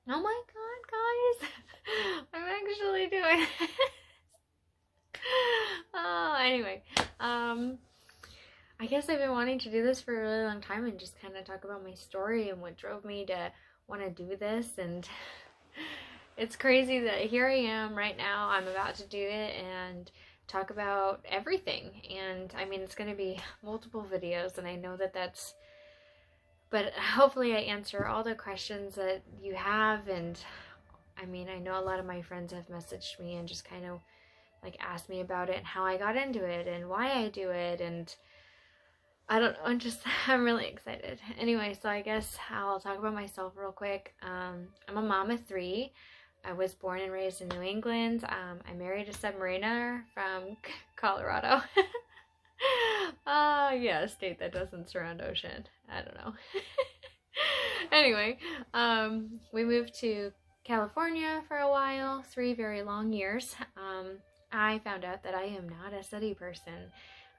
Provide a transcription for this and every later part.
Oh my god, guys. I'm actually doing it. Oh, anyway. I guess I've been wanting to do this for a really long time and just kind of talk about my story and what drove me to want to do this. And it's crazy that here I am right now. I'm about to do it and talk about everything. And I mean, it's going to be multiple videos, and I know that that's, but hopefully I answer all the questions that you have. And I mean, I know a lot of my friends have messaged me and just kind of like asked me about it and how I got into it and why I do it. And I don't know, I'm really excited. Anyway, so I guess I'll talk about myself real quick. I'm a mom of three. I was born and raised in New England. I married a submariner from Colorado. Yeah, a state that doesn't surround ocean. I don't know. Anyway, we moved to California for a while, 3 very long years. I found out that I am not a city person.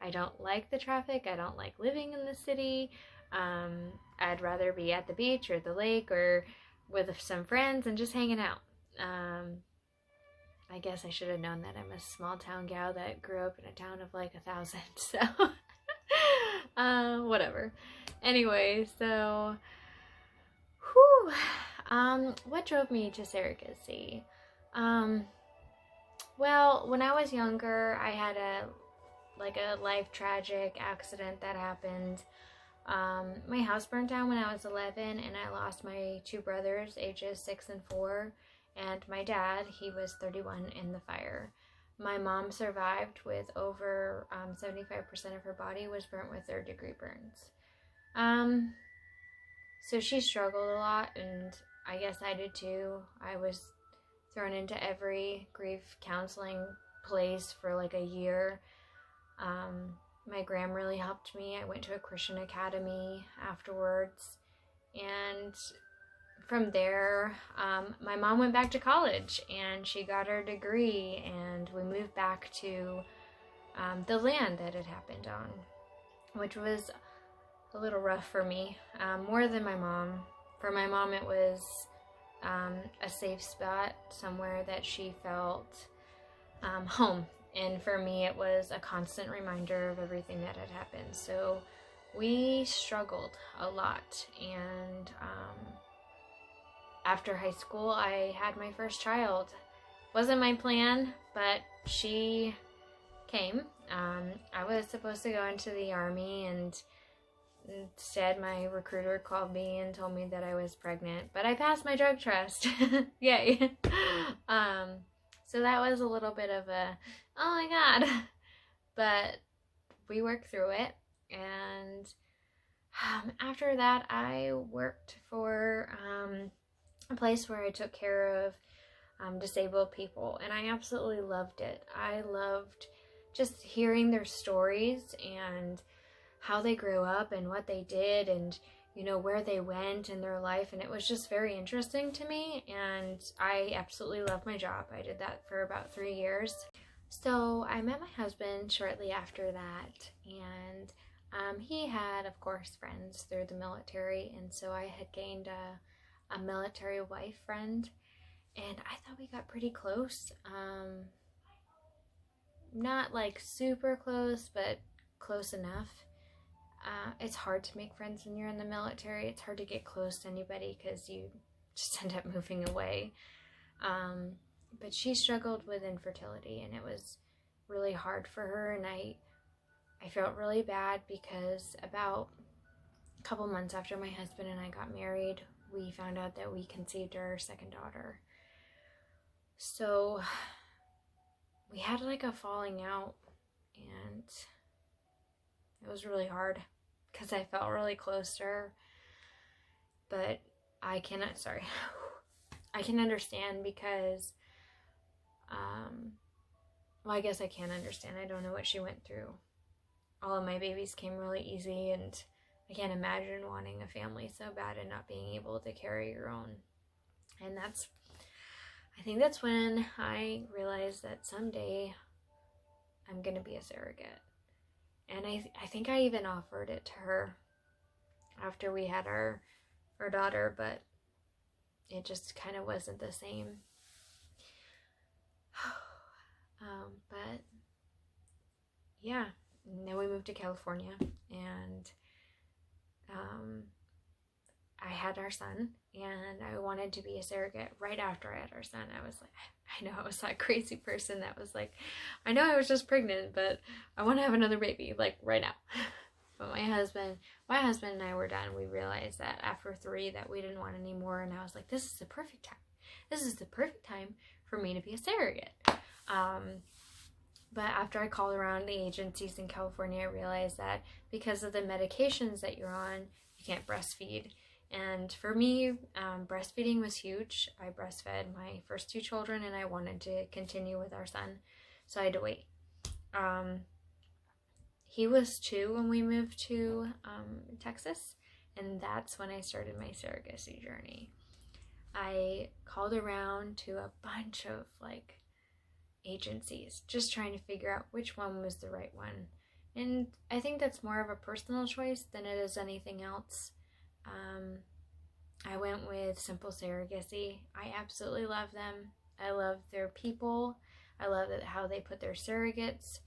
I don't like the traffic. I don't like living in the city. I'd rather be at the beach or the lake or with some friends and just hanging out. Um, I guess I should have known that I'm a small town gal that grew up in a town of like 1,000. So, whatever. Anyway, so, whew. What drove me to surrogacy? Um, well, when I was younger, I had a life tragic accident that happened. My house burned down when I was 11, and I lost my two brothers, ages 6 and 4, and my dad, he was 31 in the fire. My mom survived with over 75% of her body was burnt with third-degree burns. Um, so she struggled a lot, and I guess I did too. I was thrown into every grief counseling place for like a year. My gram really helped me. I went to a Christian academy afterwards, and from there, my mom went back to college and she got her degree, and we moved back to the land that it happened on, which was a little rough for me, more than my mom. For my mom, it was a safe spot, somewhere that she felt home. And for me, it was a constant reminder of everything that had happened. So we struggled a lot. And after high school, I had my first child. Wasn't my plan, but she came. I was supposed to go into the Army, and instead my recruiter called me and told me that I was pregnant. But I passed my drug test. Yay. So that was a little bit of a, oh my god. But we worked through it. And after that, I worked for a place where I took care of disabled people. And I absolutely loved it. I loved just hearing their stories and how they grew up and what they did, and you know, where they went in their life, and it was just very interesting to me, and I absolutely loved my job. I did that for about 3 years. So I met my husband shortly after that, and he had, of course, friends through the military, and so I had gained a military wife friend, and I thought we got pretty close. Not like super close, but close enough. It's hard to make friends when you're in the military. It's hard to get close to anybody because you just end up moving away. But she struggled with infertility, and it was really hard for her, and I felt really bad because about a couple months after my husband and I got married, we found out that we conceived our second daughter. So we had like a falling out, and it was really hard because I felt really close to her. But I can understand because, well, I guess I can't understand. I don't know what she went through. All of my babies came really easy, and I can't imagine wanting a family so bad and not being able to carry your own. And I think that's when I realized that someday I'm gonna be a surrogate. And I think I even offered it to her after we had our daughter, but it just kind of wasn't the same. But yeah, and then we moved to California, and I had our son, and I wanted to be a surrogate right after I had our son. I was like, I know I was that crazy person that was like, I know I was just pregnant, but I want to have another baby, like right now. But my husband and I were done. We realized that after 3 that we didn't want any more, and I was like, this is the perfect time. This is the perfect time for me to be a surrogate. But after I called around the agencies in California, I realized that because of the medications that you're on, you can't breastfeed. And for me, breastfeeding was huge. I breastfed my first 2 children, and I wanted to continue with our son, so I had to wait. He was 2 when we moved to Texas, and that's when I started my surrogacy journey. I called around to a bunch of like agencies, just trying to figure out which one was the right one. And I think that's more of a personal choice than it is anything else. I went with Simple Surrogacy. I absolutely love them. I love their people. I love how they put their surrogates,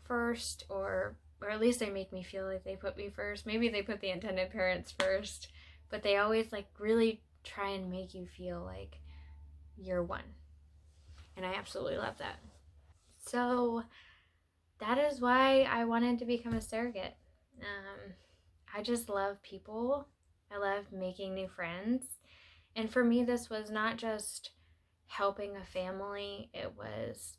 first, or at least they make me feel like they put me first. Maybe they put the intended parents first, but they always like really try and make you feel like you're one. And I absolutely love that. So that is why I wanted to become a surrogate. I just love people. I love making new friends. And for me, this was not just helping a family. It was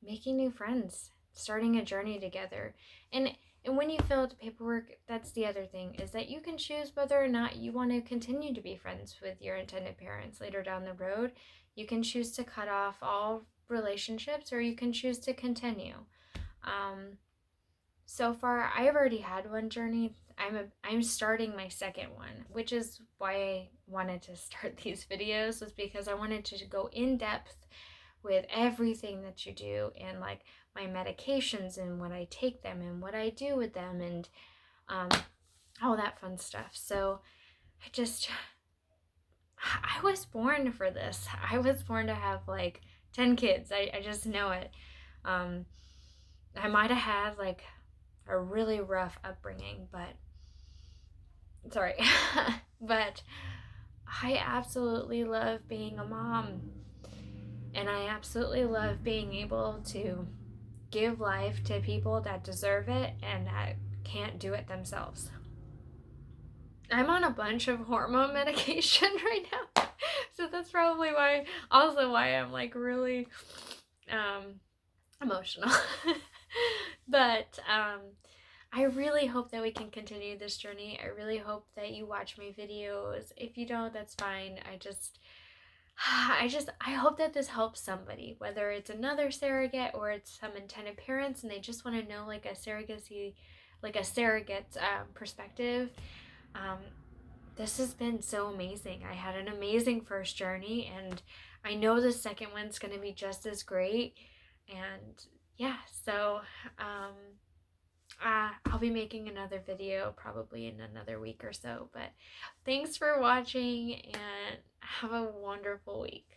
making new friends, starting a journey together. And when you fill out the paperwork, that's the other thing, is that you can choose whether or not you want to continue to be friends with your intended parents later down the road. You can choose to cut off all relationships, or you can choose to continue. So far, I've already had one journey. I'm starting my second one, which is why I wanted to start these videos, was because I wanted to go in depth with everything that you do, and like my medications and when I take them and what I do with them, and all that fun stuff. So I was born for this. I was born to have like 10 kids. I just know it. I might have had like a really rough upbringing, but sorry. But I absolutely love being a mom. And I absolutely love being able to give life to people that deserve it and that can't do it themselves. I'm on a bunch of hormone medication right now. So that's probably why I'm like really emotional. But I really hope that we can continue this journey. I really hope that you watch my videos. If you don't, that's fine. I hope that this helps somebody, whether it's another surrogate or it's some intended parents and they just want to know like a surrogate's perspective. This has been so amazing. I had an amazing first journey, and I know the second one's going to be just as great. And yeah, so I'll be making another video probably in another week or so. But thanks for watching, and have a wonderful week.